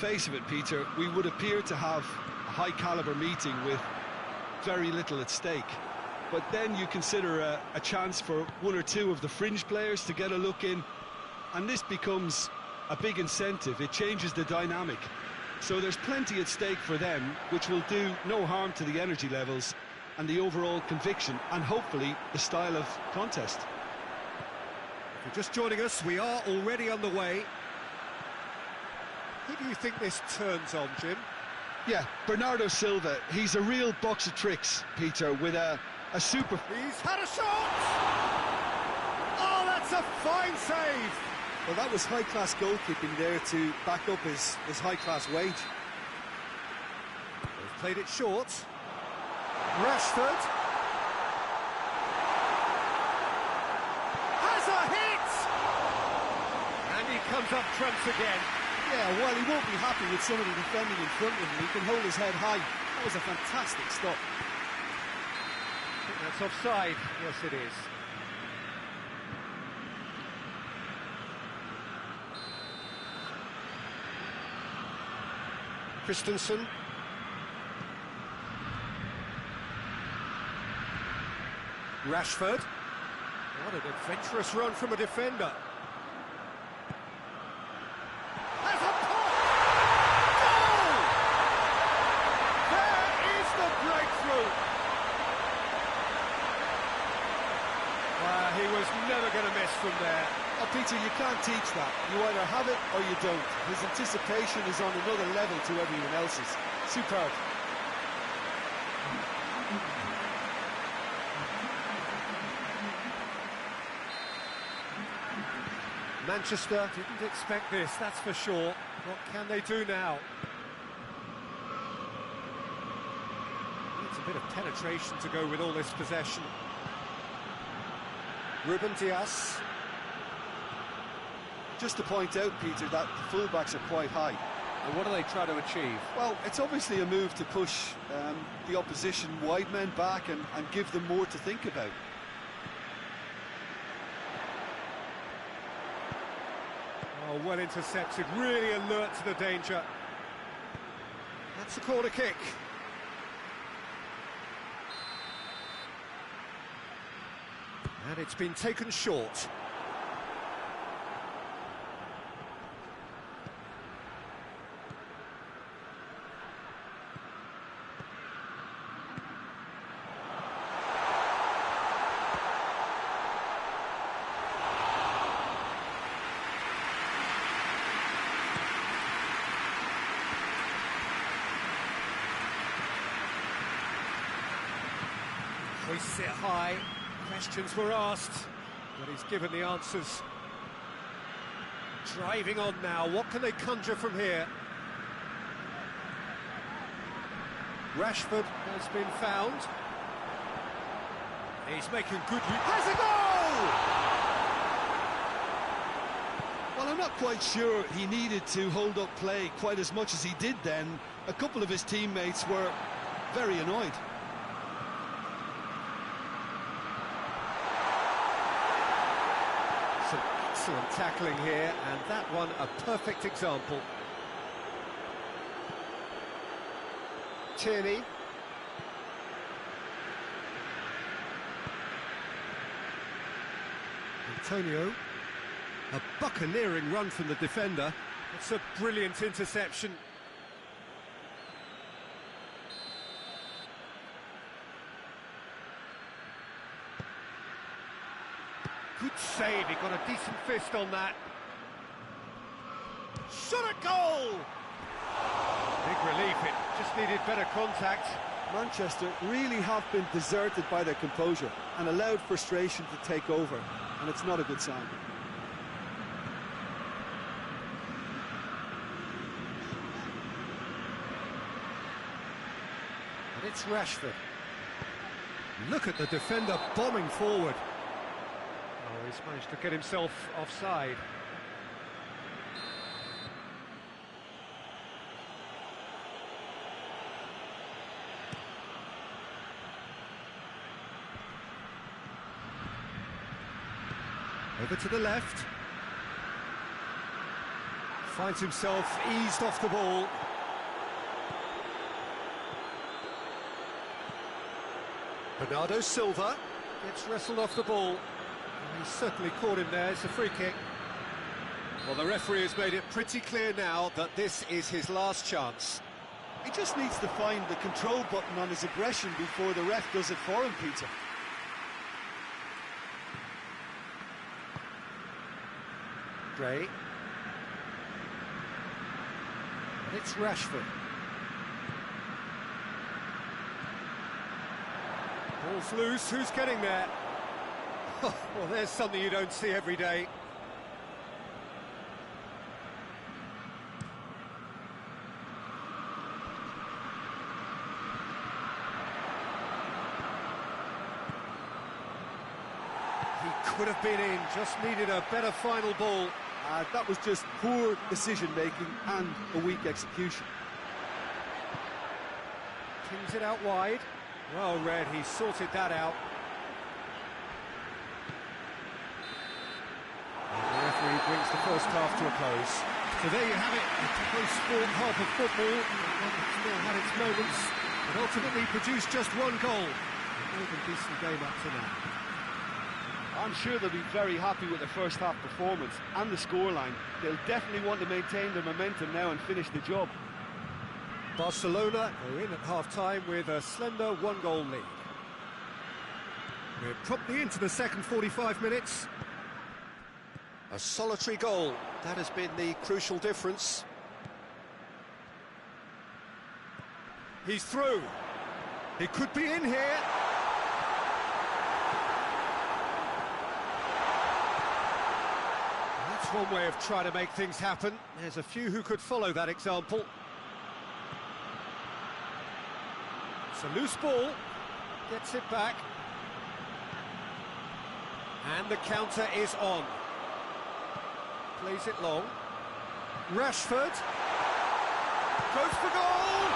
face of it, Peter, we would appear to have a high-caliber meeting with very little at stake. But then you consider a chance for one or two of the fringe players to get a look in, and this becomes a big incentive. It changes the dynamic. So there's plenty at stake for them, which will do no harm to the energy levels and the overall conviction, and hopefully the style of contest. If you're just joining us, we are already underway. Who do you think this turns on, Jim? Yeah, Bernardo Silva. He's a real box of tricks, Peter, with a super... He's had a shot! Oh, that's a fine save! Well, that was high-class goalkeeping there to back up his high-class wage. They've played it short. Rashford. Has a hit! And he comes up trumps again. Yeah, while he won't be happy with some of the defending in front of him, he can hold his head high. That was a fantastic stop. I think that's offside. Yes, it is. Christensen. Rashford. What an adventurous run from a defender. There's a pop! Goal! There is the breakthrough. He was never going to miss from there. Oh, Peter, you can't teach that. You either have it or you don't. His anticipation is on another level to everyone else's. Superb. Manchester didn't expect this, that's for sure. What can they do now? Needs a bit of penetration to go with all this possession. Ruben Dias. Just to point out, Peter, that the fullbacks are quite high. And what do they try to achieve? Well, it's obviously a move to push the opposition wide men back and give them more to think about. Oh, well intercepted, really alert to the danger. That's a corner kick. And it's been taken short. Hoists it high, questions were asked, but he's given the answers. Driving on now, what can they conjure from here? Rashford has been found. He's making good use. Has a goal! Well, I'm not quite sure he needed to hold up play quite as much as he did then. A couple of his teammates were very annoyed. Some excellent tackling here, and that one a perfect example. Tierney. Antonio. A buccaneering run from the defender. It's a brilliant interception. Good save, he got a decent fist on that. Shot a goal! Big relief, it just needed better contact. Manchester really have been deserted by their composure and allowed frustration to take over, and it's not a good sign. And it's Rashford. Look at the defender bombing forward. Oh, he's managed to get himself offside. Over to the left. Finds himself eased off the ball. Bernardo Silva gets wrestled off the ball. And he's certainly caught him there. It's a free kick. Well, the referee has made it pretty clear now that this is his last chance. He just needs to find the control button on his aggression before the ref does it for him, Peter. Gray. And it's Rashford. Ball's loose, who's getting there? Well, there's something you don't see every day. He could have been in, just needed a better final ball. That was just poor decision-making and a weak execution. Kings it out wide. Well read, he sorted that out. And the referee brings the first half to a close. So there you have it, a close-sport half of football. One that still had its moments, but ultimately produced just one goal. A more than decent game up to now. I'm sure they'll be very happy with the first half performance and the scoreline. They'll definitely want to maintain their momentum now and finish the job. Barcelona are in at half-time with a slender one-goal lead. We're promptly into the second 45 minutes. A solitary goal, that has been the crucial difference. He's through. He could be in here. That's one way of trying to make things happen. There's a few who could follow that example. It's a loose ball, gets it back, and the counter is on. Plays it long. Rashford goes for goal!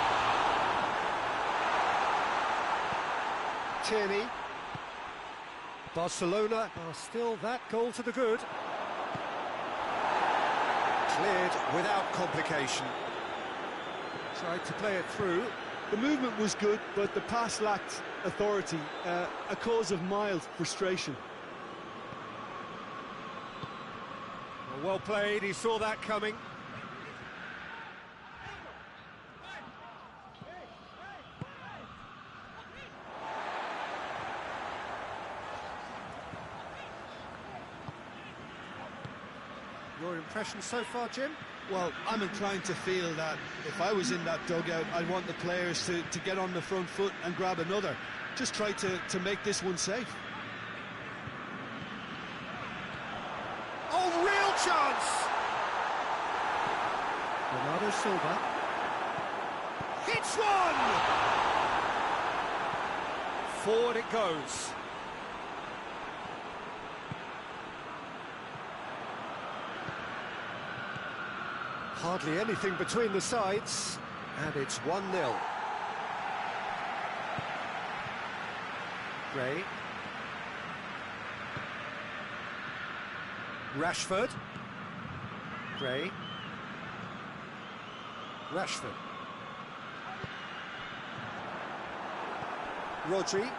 Tierney. Barcelona are still that goal to the good. Cleared without complication. Tried to play it through. The movement was good, but the pass lacked authority, a cause of mild frustration. Well played, he saw that coming. Your impression so far, Jim? Well, I'm inclined to feel that if I was in that dugout, I'd want the players to get on the front foot and grab another. Just try to make this one safe. Oh, real chance! Bernardo Silva hits one! Forward it goes. Hardly anything between the sides, and it's 1-0. Gray. Rashford. Gray. Rashford. Rodri.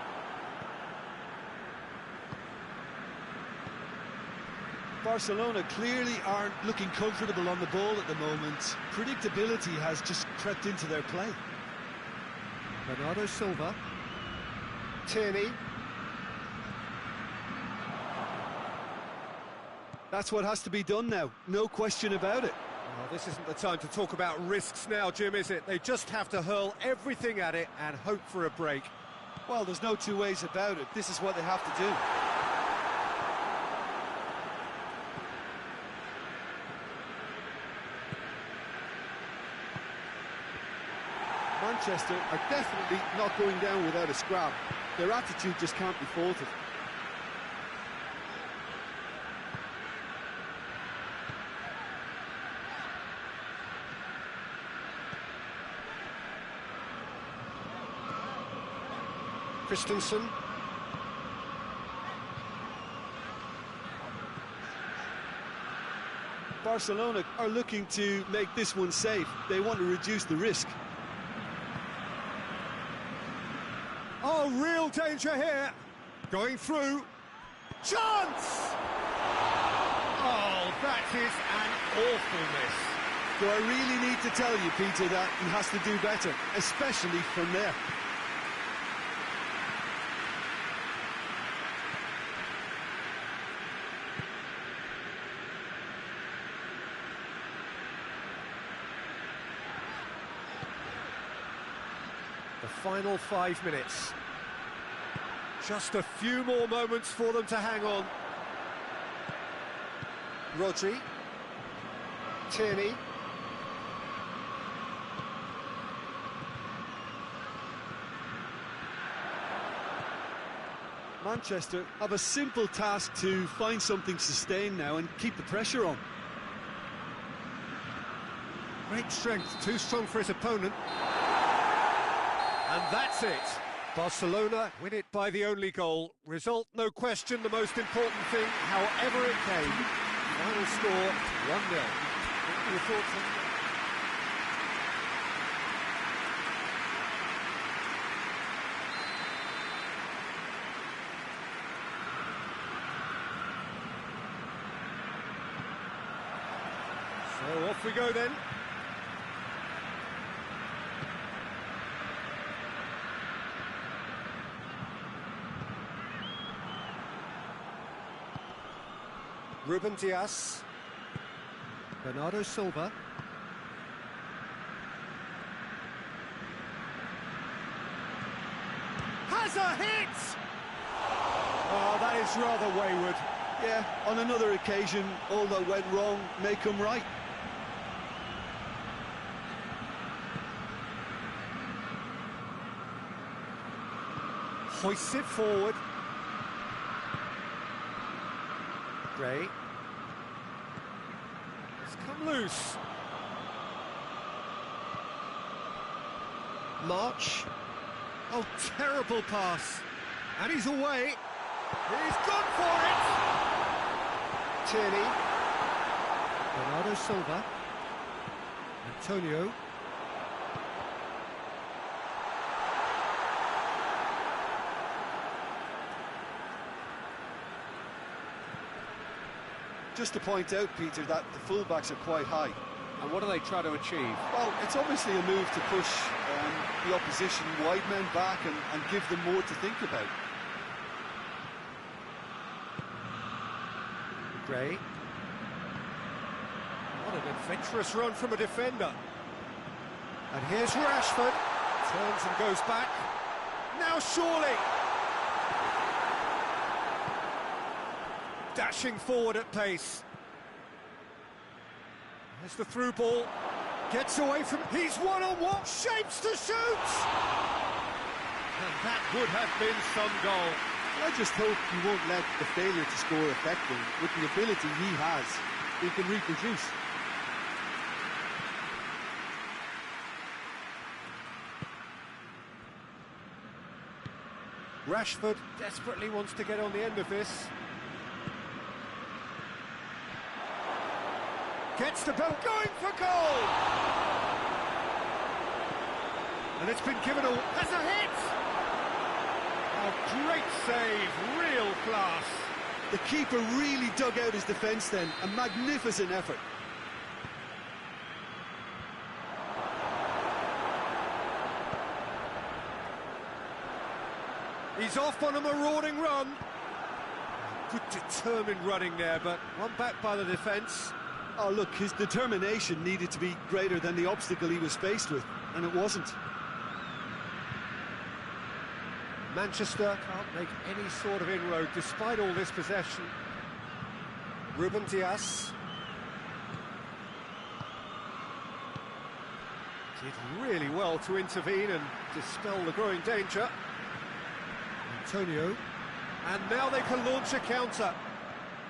Barcelona clearly aren't looking comfortable on the ball at the moment. Predictability has just crept into their play. Bernardo Silva. Tierney. That's what has to be done now, no question about it. Well, this isn't the time to talk about risks now, Jim, is it? They just have to hurl everything at it and hope for a break. Well, there's no two ways about it. This is what they have to do. Manchester are definitely not going down without a scrap. Their attitude just can't be faulted. Christensen. Barcelona are looking to make this one safe. They want to reduce the risk. Oh, real danger here. Going through. Chance! Oh, that is an awful miss. Do I really need to tell you, Peter, that he has to do better, especially from there? The final 5 minutes. Just a few more moments for them to hang on. Rodri. Tierney. Manchester have a simple task to find something sustained now and keep the pressure on. Great strength, too strong for his opponent. And that's it. Barcelona win it by the only goal. Result, no question, the most important thing, however it came. Final score, 1-0. What are your thoughts on that? So off we go then. Ruben Dias, Bernardo Silva, has a hit! Oh, that is rather wayward. Yeah, on another occasion, all that went wrong may come right. Hoists it forward. Gray. It's come loose. March. Oh, terrible pass. And he's away. He's gone for it. Tierney. Bernardo Silva. Antonio. Just to point out, Peter, that the fullbacks are quite high. And what do they try to achieve? Well, it's obviously a move to push the opposition wide men back and give them more to think about. Gray. What an adventurous run from a defender. And here's Rashford. Turns and goes back. Now surely. Dashing forward at pace. There's the through ball. Gets away from... He's one-on-one. Shapes to shoot! And that would have been some goal. I just hope he won't let the failure to score affect him. With the ability he has, he can reproduce. Rashford desperately wants to get on the end of this. Gets the ball, going for goal! And it's been given a... Has a hit! A great save, real class. The keeper really dug out his defence then, a magnificent effort. He's off on a marauding run. Good determined running there, but one back by the defence. Oh, look, his determination needed to be greater than the obstacle he was faced with, and it wasn't. Manchester can't make any sort of inroad despite all this possession. Ruben Dias. Did really well to intervene and dispel the growing danger. Antonio. And now they can launch a counter.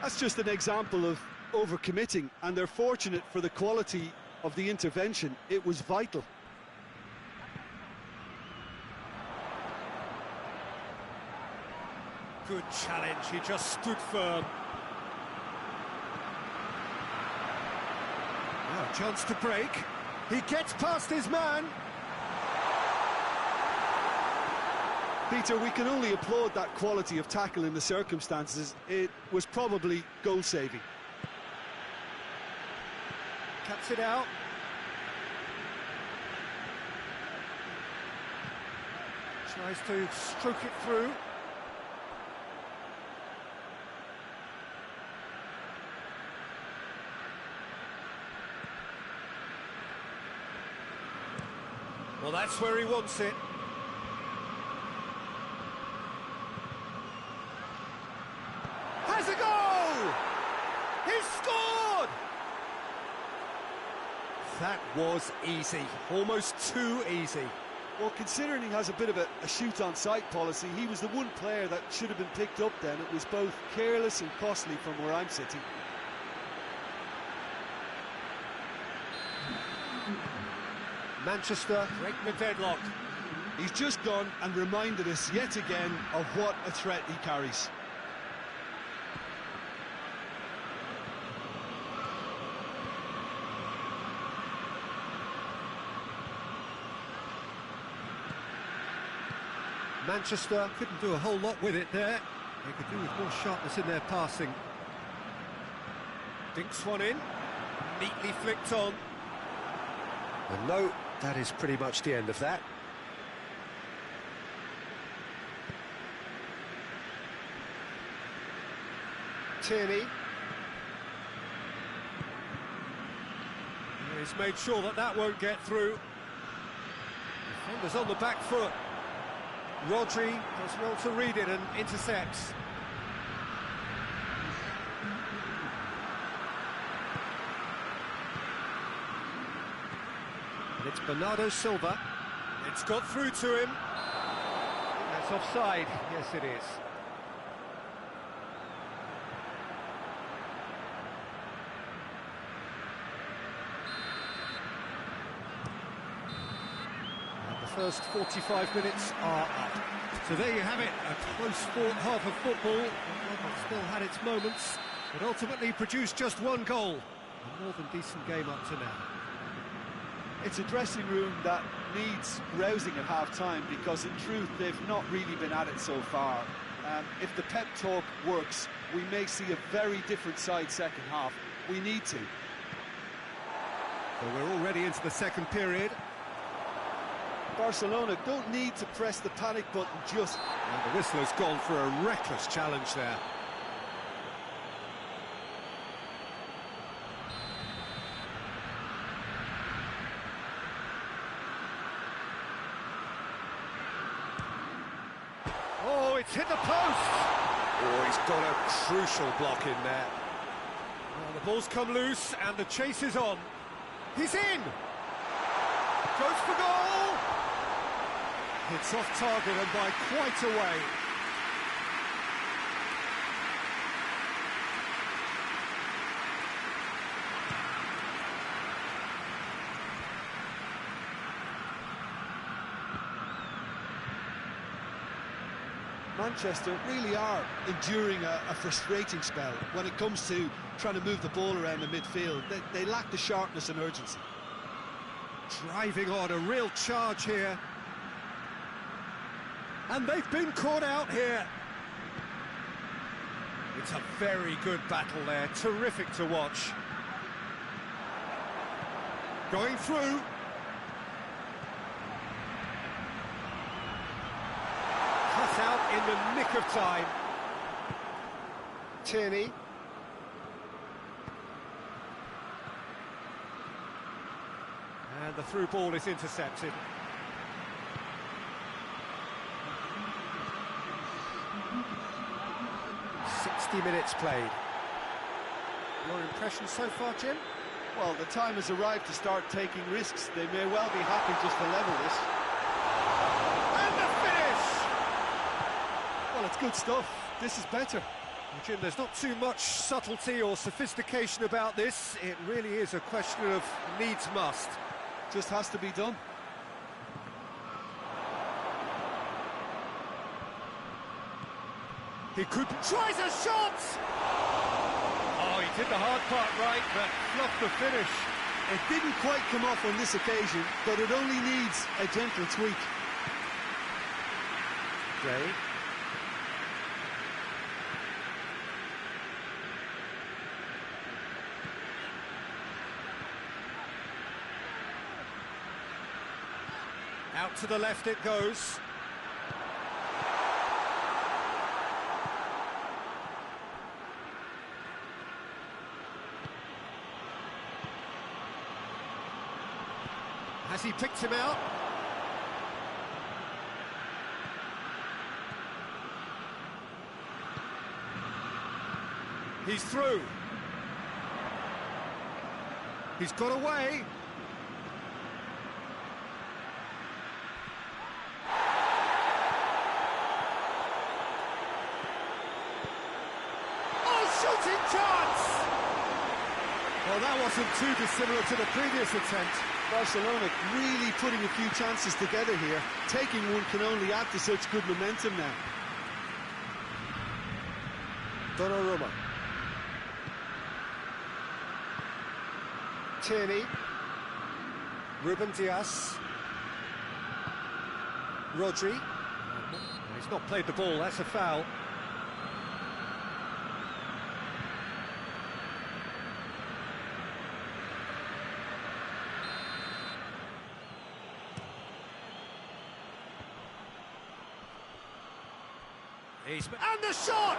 That's just an example of overcommitting, and they're fortunate for the quality of the intervention. It was vital. Good challenge, he just stood firm. Oh, chance to break. He gets past his man. Peter, we can only applaud that quality of tackle in the circumstances. It was probably goal-saving. Cuts it out. Tries to stroke it through. Well, that's where he wants it. Has a goal! He's scored! That was easy, almost too easy. Well, considering he has a bit of a shoot-on-sight policy, he was the one player that should have been picked up then. It was both careless and costly from where I'm sitting. Manchester break the deadlock. He's just gone and reminded us yet again of what a threat he carries. Manchester couldn't do a whole lot with it there. They could do with more sharpness in their passing. Dinks one in, neatly flicked on. And no, that is pretty much the end of that. Tierney. He's made sure that that won't get through. Defenders on the back foot. Rodri does well to read it and intercepts. And it's Bernardo Silva. It's got through to him. That's offside. Yes, it is. First 45 minutes are up. So there you have it, a close-fought half of football. It still had its moments, but ultimately produced just one goal. A more than decent game up to now. It's a dressing room that needs rousing at half-time because, in truth, they've not really been at it so far. If the pep talk works, we may see a very different side second half. We need to. So we're already into the second period. Barcelona don't need to press the panic button just... And the whistle has gone for a reckless challenge there. Oh, it's hit the post! Oh, he's got a crucial block in there. Well, the ball's come loose and the chase is on. He's in! Goes for goal! It's off target and by quite a way. Manchester really are enduring a frustrating spell when it comes to trying to move the ball around the midfield. They lack the sharpness and urgency. Driving on, a real charge here. And they've been caught out here. It's a very good battle there, terrific to watch. Going through. Cut out in the nick of time. Tierney. And the through ball is intercepted. 60 minutes played. Your impression so far, Jim? Well, the time has arrived to start taking risks. They may well be happy just to level this. And the finish! Well, it's good stuff. This is better. Well, Jim, there's not too much subtlety or sophistication about this. It really is a question of needs must. Just has to be done. He could... Tries a shot! Oh, he did the hard part right, but fluffed the finish. It didn't quite come off on this occasion, but it only needs a gentle tweak. Gray. Out to the left it goes. Has he picked him out? He's through. He's got away. Oh, shooting chance! Well, that wasn't too dissimilar to the previous attempt. Barcelona really putting a few chances together here. Taking one can only add to such good momentum now. Donnarumma. Tierney. Ruben Dias. Rodri. He's not played the ball, that's a foul. And the shot!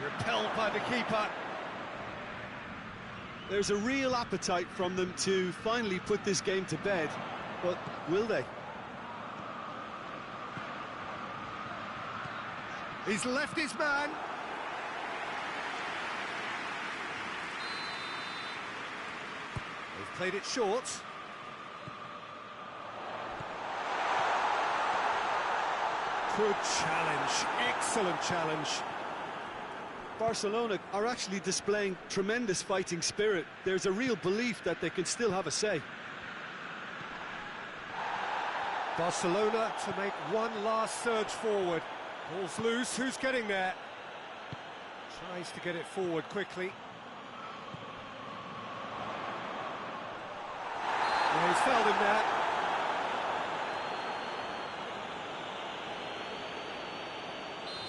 Repelled by the keeper. There's a real appetite from them to finally put this game to bed, but will they? He's left his man. They've played it short. Good challenge, excellent challenge. Barcelona are actually displaying tremendous fighting spirit. There's a real belief that they can still have a say. Barcelona to make one last surge forward. Ball's loose, who's getting there? Tries to get it forward quickly. Yeah, he's fouled him there.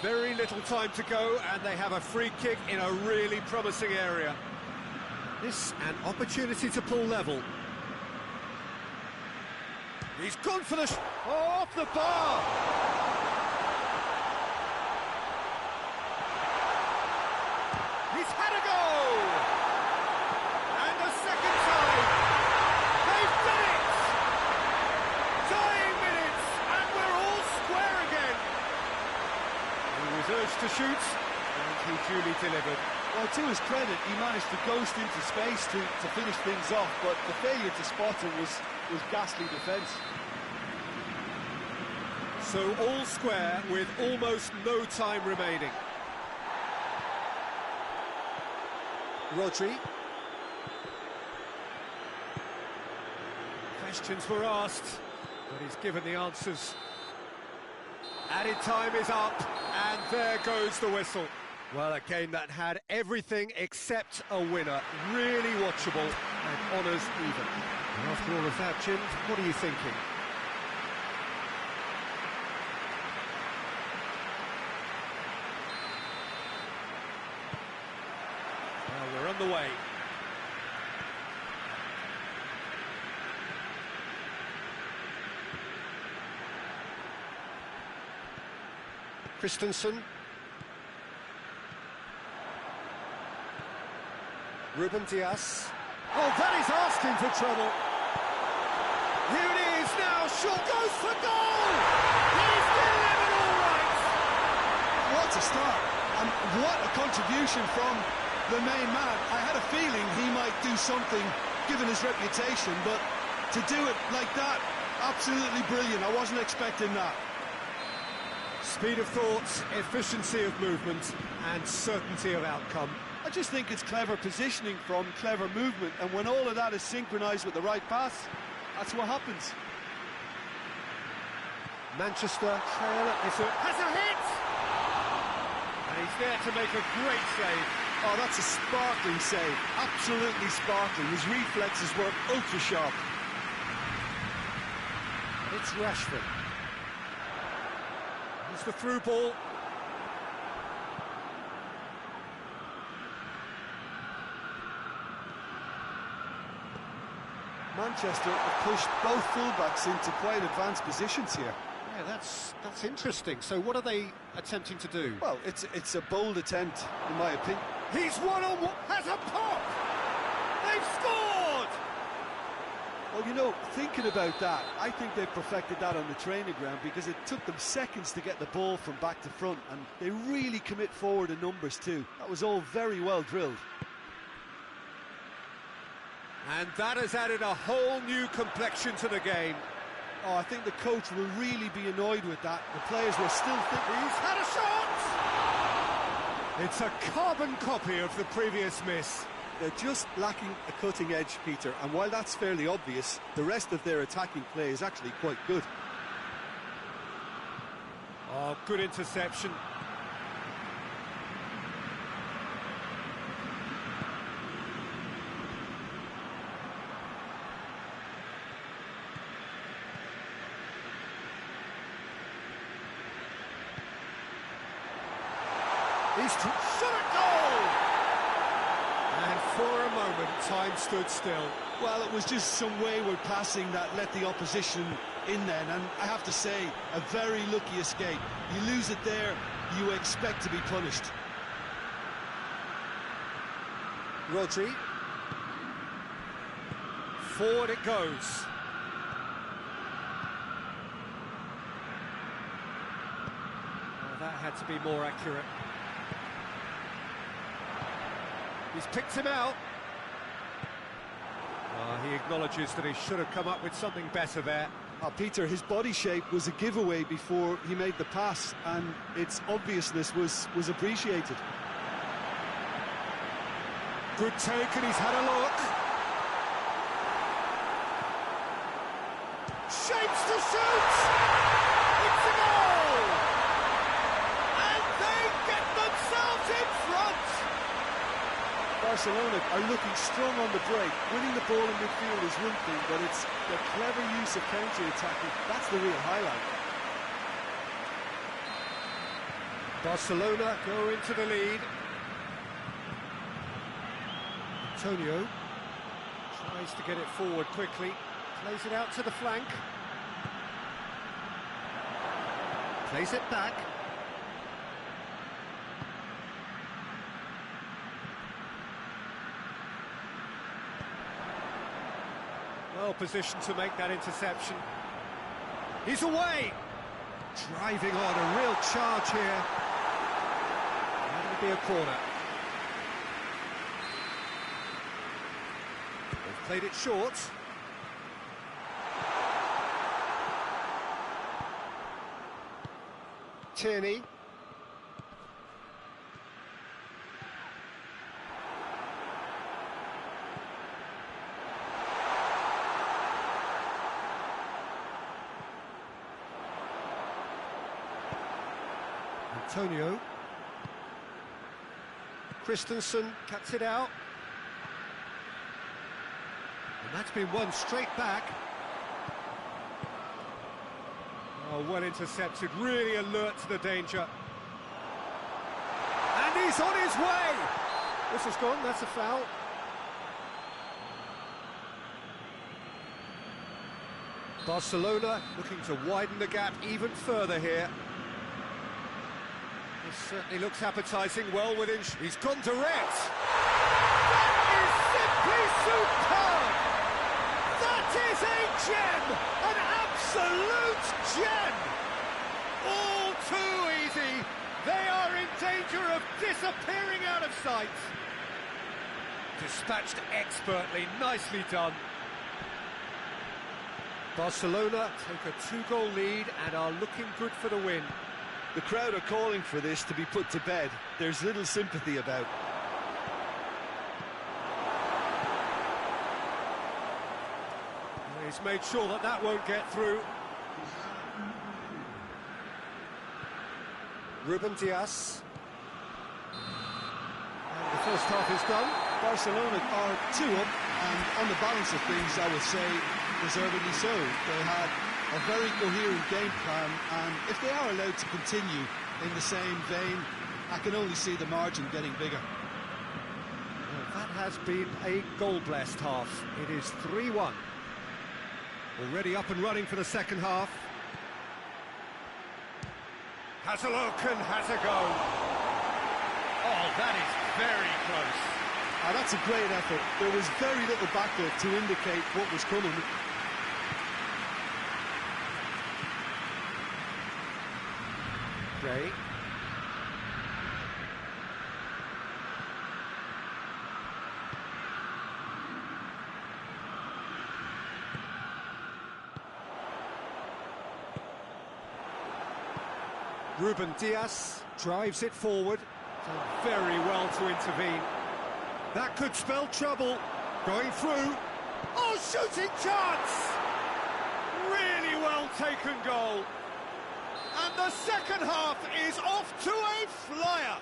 Very little time to go, and they have a free kick in a really promising area. This an opportunity to pull level. He's gone for the off the bar. He's had a go, and a second time. They've done it. Dying minutes, and we're all square again. He was urged to shoot, and he duly delivered. Well, to his credit, he managed to ghost into space to finish things off, but the failure to spot him was ghastly defence. So all square with almost no time remaining. Rodri. Questions were asked, but he's given the answers. Added time is up, and there goes the whistle. Well, a game that had everything except a winner. Really watchable and honours even. And after all of that, Jim, what are you thinking? Well, we're on the way. Christensen. Ruben Dias. Oh, that is asking for trouble. Here it is now. Shot goes for goal. He's delivered all right. What a start, and what a contribution from the main man. I had a feeling he might do something, given his reputation, but to do it like that, absolutely brilliant. I wasn't expecting that. Speed of thought, efficiency of movement, and certainty of outcome. I just think it's clever positioning from clever movement, and when all of that is synchronised with the right pass, that's what happens. Manchester trail at this. Has a hit! And he's there to make a great save. Oh, that's a sparkling save. Absolutely sparkling. His reflexes were ultra sharp. It's Rashford. Here's the through ball. Manchester have pushed both fullbacks into quite advanced positions here. Yeah, that's interesting. So what are they attempting to do? Well, it's a bold attempt, in my opinion. He's one-on-one, has a pop! They've scored! Well, you know, thinking about that, I think they perfected that on the training ground because it took them seconds to get the ball from back to front, and they really commit forward in numbers too. That was all very well drilled. And that has added a whole new complexion to the game. Oh, I think the coach will really be annoyed with that. The players will still think... He's had a shot! It's a carbon copy of the previous miss. They're just lacking a cutting edge, Peter, and while that's fairly obvious, the rest of their attacking play is actually quite good. Oh, good interception. He's shot at goal! And for a moment, time stood still. Well, it was just some wayward passing that let the opposition in then, and I have to say, a very lucky escape. You lose it there, you expect to be punished. Rodri. Forward it goes. Oh, that had to be more accurate. He's picked him out. He acknowledges that he should have come up with something better there. Oh, Peter, his body shape was a giveaway before he made the pass, and its obviousness was appreciated. Good take, and he's had a look. Shapes to shoot! It's a goal! And they get themselves in front! Barcelona are looking strong on the break. Winning the ball in midfield is one thing, but it's the clever use of counter-attacking. That's the real highlight. Barcelona go into the lead. Antonio tries to get it forward quickly. Plays it out to the flank. Plays it back. Well positioned to make that interception. He's away! Driving on, a real charge here. That'll be a corner. They've played it short. Tierney. Antonio. Christensen cuts it out. And that's been won straight back. Oh, well intercepted, really alert to the danger. And he's on his way! This has gone, that's a foul. Barcelona looking to widen the gap even further here. This certainly looks appetising, well within... He's gone direct! That is simply superb! That is a gem! An absolute gem! All too easy! They are in danger of disappearing out of sight! Dispatched expertly, nicely done. Barcelona take a 2-goal lead and are looking good for the win. The crowd are calling for this to be put to bed. There's little sympathy about. He's made sure that that won't get through. Ruben Dias. And the first half is done. Barcelona are 2 up, and on the balance of things, I would say deservedly so. They had a very coherent game plan, and if they are allowed to continue in the same vein, I can only see the margin getting bigger. Well, that has been a goal-blessed half. It is 3-1. Already up and running for the second half. Has a look and has a go. Oh, that is very close. That's a great effort. There was very little backup to indicate what was coming. Gray. Ruben Dias drives it forward. Done very well to intervene. That could spell trouble. Going through. Oh, shooting chance! Really well taken goal. And the second half is off to a flyer.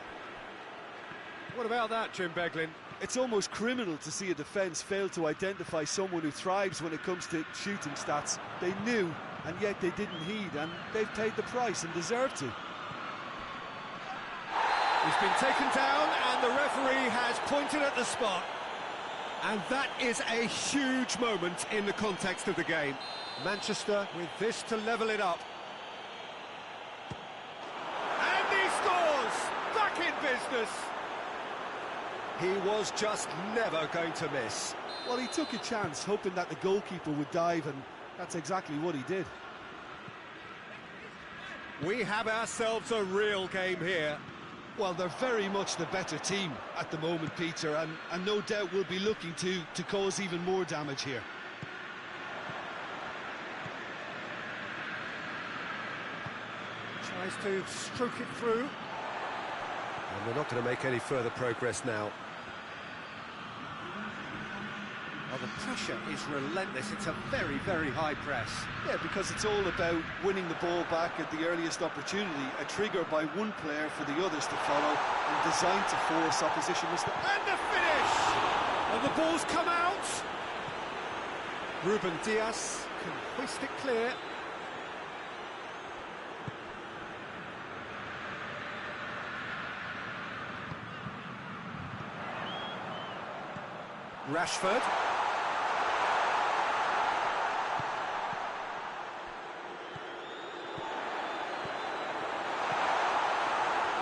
What about that, Jim Beglin? It's almost criminal to see a defence fail to identify someone who thrives when it comes to shooting stats. They knew, and yet they didn't heed, and they've paid the price and deserve to. He's been taken down, and the referee has pointed at the spot. And that is a huge moment in the context of the game. Manchester with this to level it up. And he scores! Back in business! He was just never going to miss. Well, he took a chance, hoping that the goalkeeper would dive, and that's exactly what he did. We have ourselves a real game here. Well, they're very much the better team at the moment, Peter, and no doubt will be looking to cause even more damage here. Tries to stroke it through. And they're not going to make any further progress now. Well, the pressure is relentless. It's a very, very high press. Yeah, because it's all about winning the ball back at the earliest opportunity, a trigger by one player for the others to follow, and designed to force opposition mistakes. And the finish! And the ball's come out! Ruben Dias can hoist it clear. Rashford.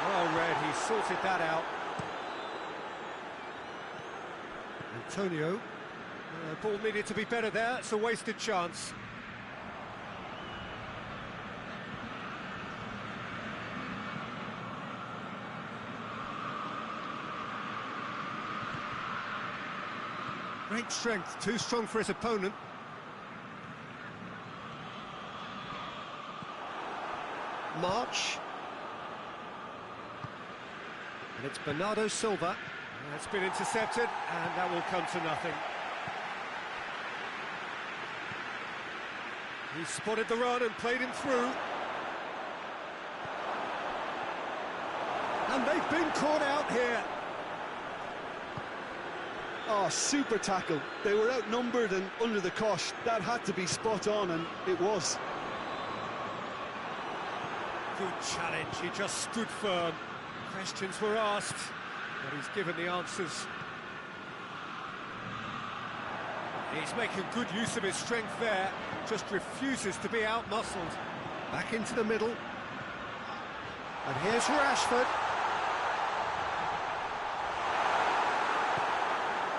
Well read, he sorted that out. Antonio. Ball needed to be better there, it's a wasted chance. Great strength, too strong for his opponent. March. And it's Bernardo Silva. That's been intercepted, and that will come to nothing. He spotted the run and played him through. And they've been caught out here. Oh, super tackle. They were outnumbered and under the cosh. That had to be spot on, and it was. Good challenge, he just stood firm. Questions were asked, but he's given the answers. He's making good use of his strength there, just refuses to be out-muscled. Back into the middle. And here's Rashford.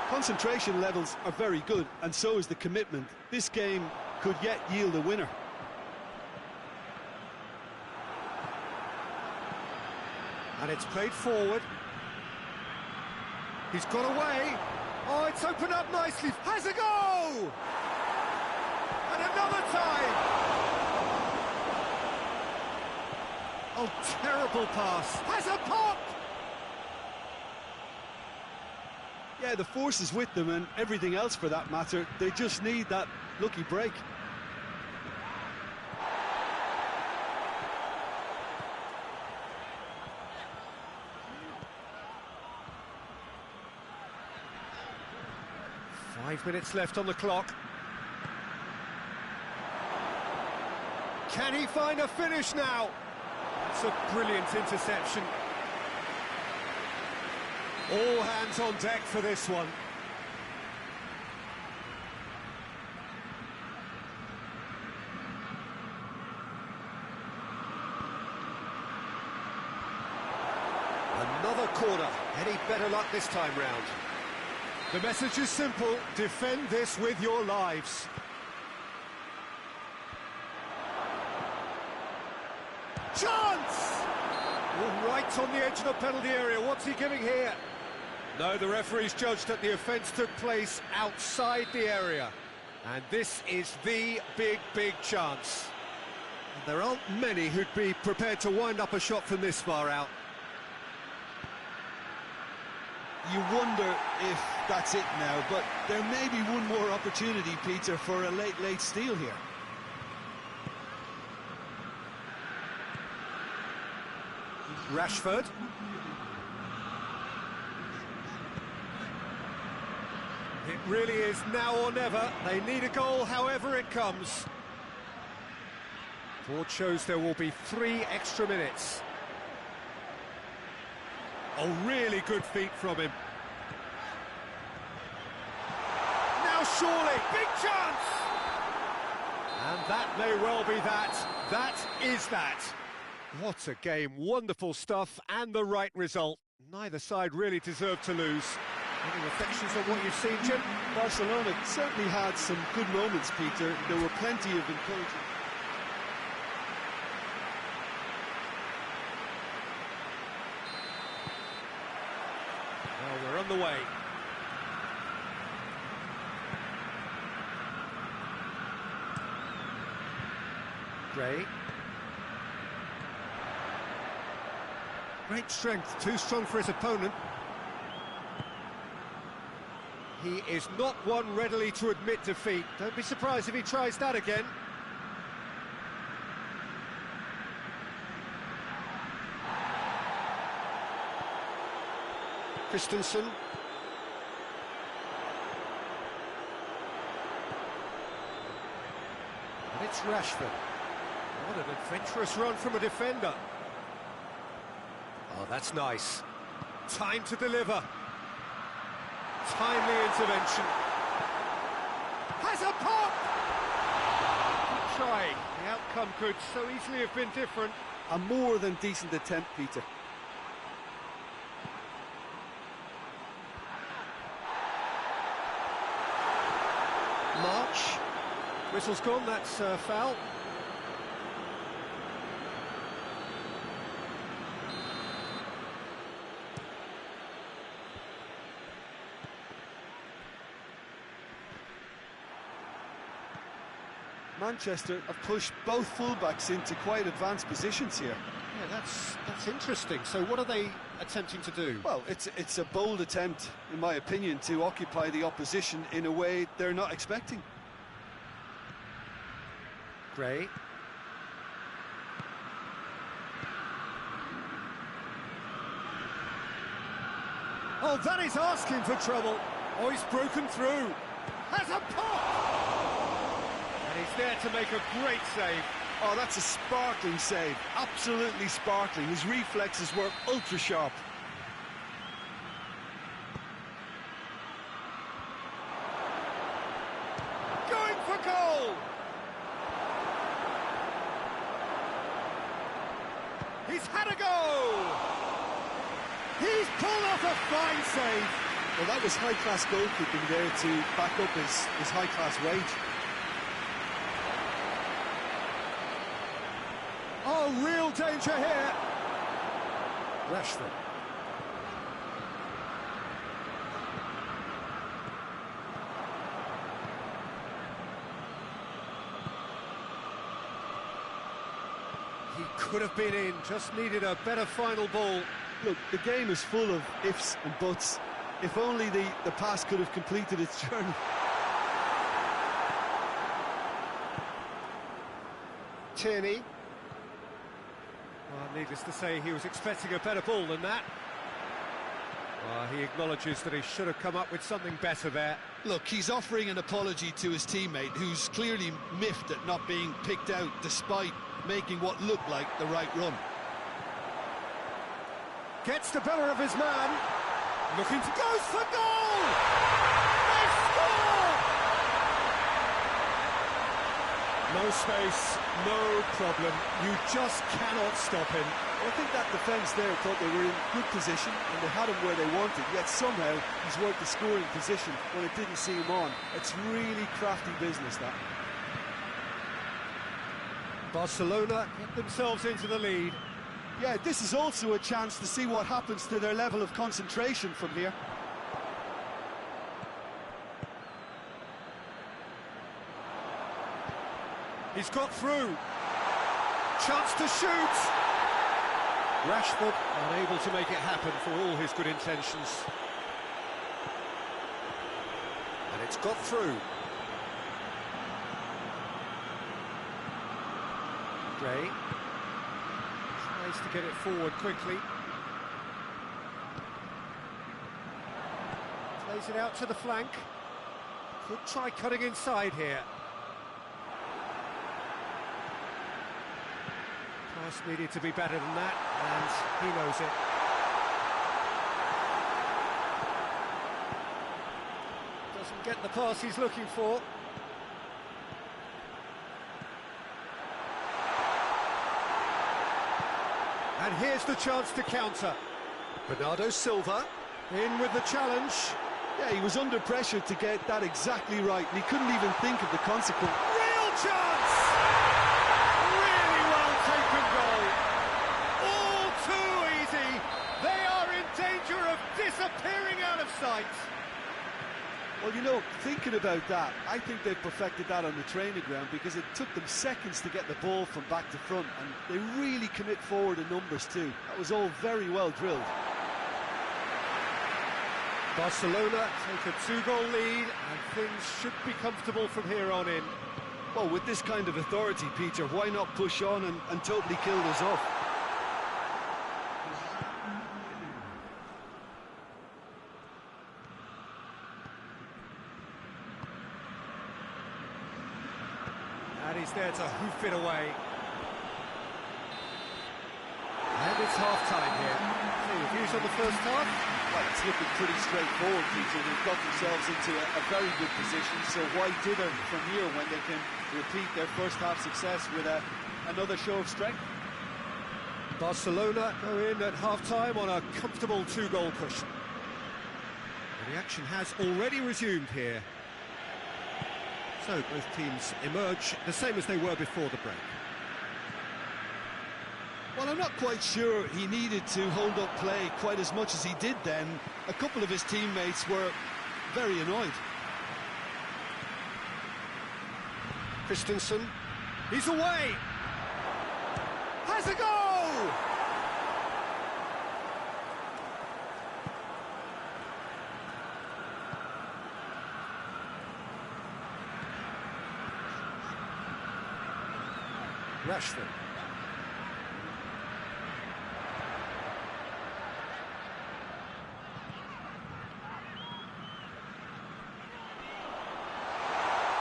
Concentration levels are very good, and so is the commitment. This game could yet yield a winner. And it's played forward. He's got away. Oh, it's opened up nicely. Has a go! And another time. Oh, terrible pass. Has a pop! Yeah, the force is with them, and everything else for that matter. They just need that lucky break. 5 minutes left on the clock. Can he find a finish now? That's a brilliant interception. All hands on deck for this one. Another corner. Any better luck this time round? The message is simple: defend this with your lives. Chance! Oh, right on the edge of the penalty area. What's he giving here? No, the referee's judged that the offence took place outside the area. And this is the big chance. And there aren't many who'd be prepared to wind up a shot from this far out. You wonder if that's it now, but there may be one more opportunity, Peter, for a late steal here. Rashford. It really is now or never. They need a goal however it comes. Board shows there will be 3 extra minutes. Oh, really good feet from him. Now surely, big chance! And that may well be that. That is that. What a game, wonderful stuff, and the right result. Neither side really deserved to lose. Any reflections on what you've seen, Jim? Barcelona certainly had some good moments, Peter. There were plenty of encouraging. Well, we're on the way. Gray. Great strength, too strong for his opponent. He is not one readily to admit defeat. Don't be surprised if he tries that again. Christensen. And it's Rashford. What an adventurous run from a defender. Oh, that's nice. Time to deliver. Timely intervention. Has a pop! Good try. The outcome could so easily have been different. A more than decent attempt, Peter. March. Whistle's gone, that's foul. Manchester have pushed both fullbacks into quite advanced positions here. Yeah, that's interesting. So what are they attempting to do? Well, it's a bold attempt, in my opinion, to occupy the opposition in a way they're not expecting. Gray. Oh, that is asking for trouble. Oh, he's broken through. Has a pop! And he's there to make a great save. Oh, that's a sparkling save. Absolutely sparkling. His reflexes were ultra sharp. Going for goal! He's had a go! He's pulled off a fine save. Well, that was high-class goalkeeping there to back up his high-class wage. Oh, real danger here. Rashford. He could have been in, just needed a better final ball. Look, the game is full of ifs and buts. If only the pass could have completed its journey. Tierney. Well, needless to say, he was expecting a better ball than that. He acknowledges that he should have come up with something better there. Look, he's offering an apology to his teammate, who's clearly miffed at not being picked out despite making what looked like the right run. Gets the better of his man. Looking to go for goal! They score! No space, no problem. You just cannot stop him. Well, I think that defence there thought they were in good position and they had him where they wanted, yet somehow he's worked the scoring position when it didn't see him on. It's really crafty business, that. Barcelona get themselves into the lead. Yeah, this is also a chance to see what happens to their level of concentration from here. He's got through. Chance to shoot. Rashford unable to make it happen for all his good intentions. And it's got through. Gray tries to get it forward quickly. Plays it out to the flank. Could try cutting inside here. Pass needed to be better than that, and he knows it. Doesn't get the pass he's looking for. And here's the chance to counter. Bernardo Silva in with the challenge. Yeah, he was under pressure to get that exactly right, and he couldn't even think of the consequence. Real chance! Really well taken goal. All too easy. They are in danger of disappearing out of sight. Well, you know, thinking about that, I think they've perfected that on the training ground because it took them seconds to get the ball from back to front, and they really commit forward in numbers too. That was all very well drilled. Barcelona take a 2-goal lead, and things should be comfortable from here on in. Well, with this kind of authority, Peter, why not push on and totally kill this off? And he's there to hoof it away. And it's half-time here. So, your views on the first half? Well, it's looking pretty straightforward, Peter. They've got themselves into a very good position, so why dither from here when they can repeat their first half success with another show of strength? Barcelona go in at half-time on a comfortable 2-goal cushion. The action has already resumed here. So both teams emerge the same as they were before the break. Well, I'm not quite sure he needed to hold up play quite as much as he did then. A couple of his teammates were very annoyed. Christensen, he's away! Has a goal! Rashford.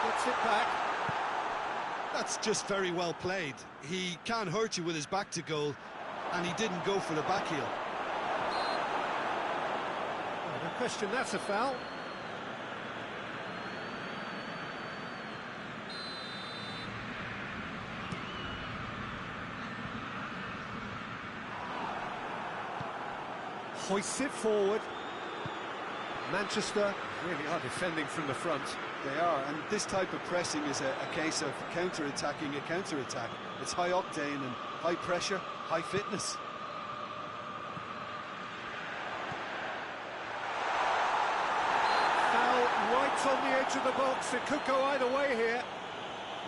Gets it back. That's just very well played. He can't hurt you with his back to goal, and he didn't go for the back heel. No question, that's a foul. Hoists it forward. Manchester really are defending from the front. They are, and this type of pressing is a case of counter-attacking a counter-attack. It's high octane and high pressure, high fitness. Foul right on the edge of the box. It could go either way here.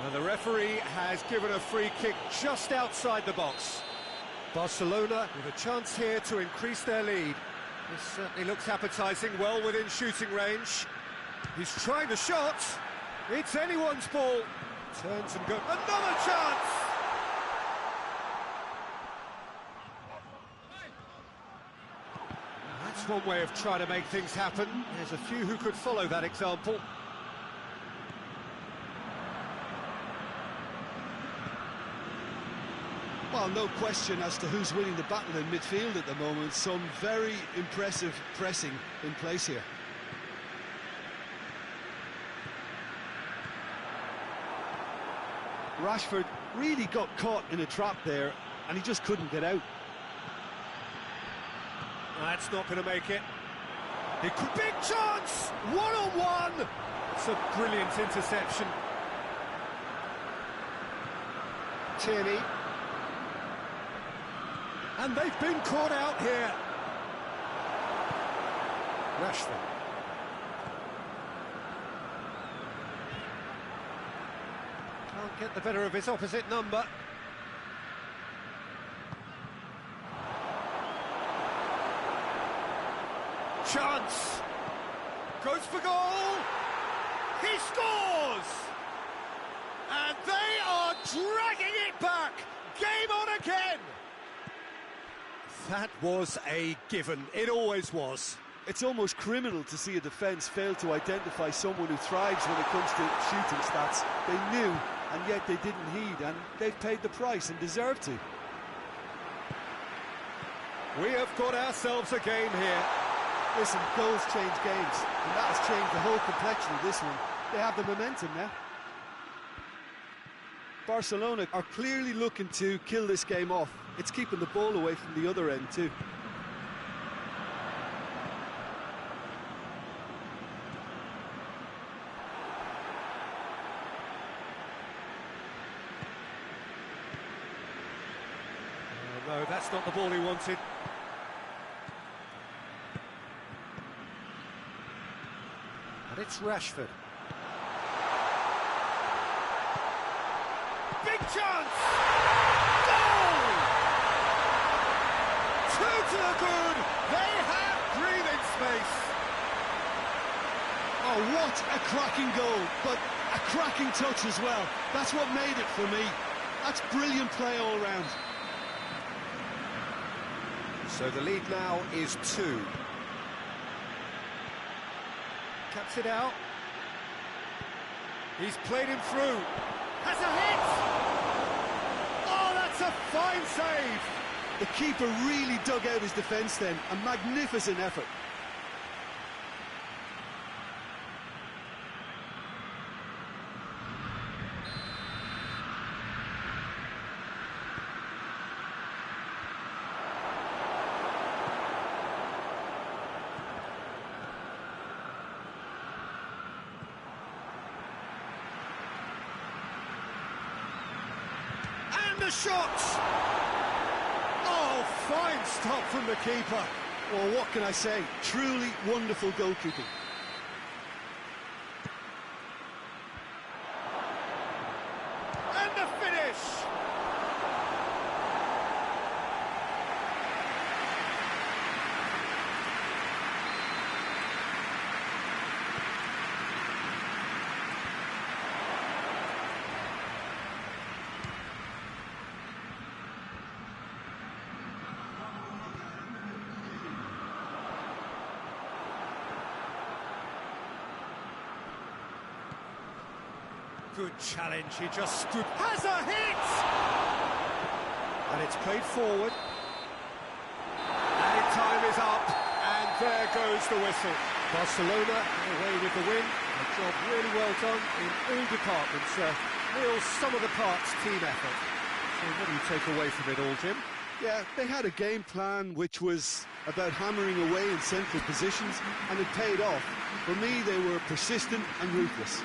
And the referee has given a free kick just outside the box. Barcelona with a chance here to increase their lead. This certainly looks appetising, well within shooting range. He's trying the shot. It's anyone's ball. Turns and goes. Another chance! That's That's one way of trying to make things happen. There's a few who could follow that example. Well, no question as to who's winning the battle in midfield at the moment. Some very impressive pressing in place here. Rashford really got caught in a trap there, and he just couldn't get out. That's not going to make it. It could big chance! One-on-one! It's a brilliant interception. Tierney. And they've been caught out here. Rashford. Can't get the better of his opposite number. Chance! Goes for goal! He scores! And they are dragging it back! Game on again! That was a given. It always was. It's almost criminal to see a defence fail to identify someone who thrives when it comes to shooting stats. They knew, and yet they didn't heed, and they've paid the price and deserve to. We have got ourselves a game here. Listen, goals change games, and that has changed the whole complexion of this one. They have the momentum now. Barcelona are clearly looking to kill this game off. It's keeping the ball away from the other end too. Oh, no, that's not the ball he wanted. And it's Rashford. Big chance! Goal! 2 to the good! They have breathing space! Oh, what a cracking goal, but a cracking touch as well. That's what made it for me. That's brilliant play all round. So the lead now is 2. Cuts it out. He's played him through. Has a hit! Oh, that's a fine save! The keeper really dug out his defence then. A magnificent effort. The shot! Oh, fine stop from the keeper. Well, what can I say? Truly wonderful goalkeeping. And the finish! Good challenge, he just stood... Has a hit! And it's played forward. And time is up, and there goes the whistle. Barcelona away with the win. A job really well done in all departments. Real sum-of-the-parts team effort. So what do you take away from it all, Jim? Yeah, they had a game plan which was about hammering away in central positions, and it paid off. For me, they were persistent and ruthless.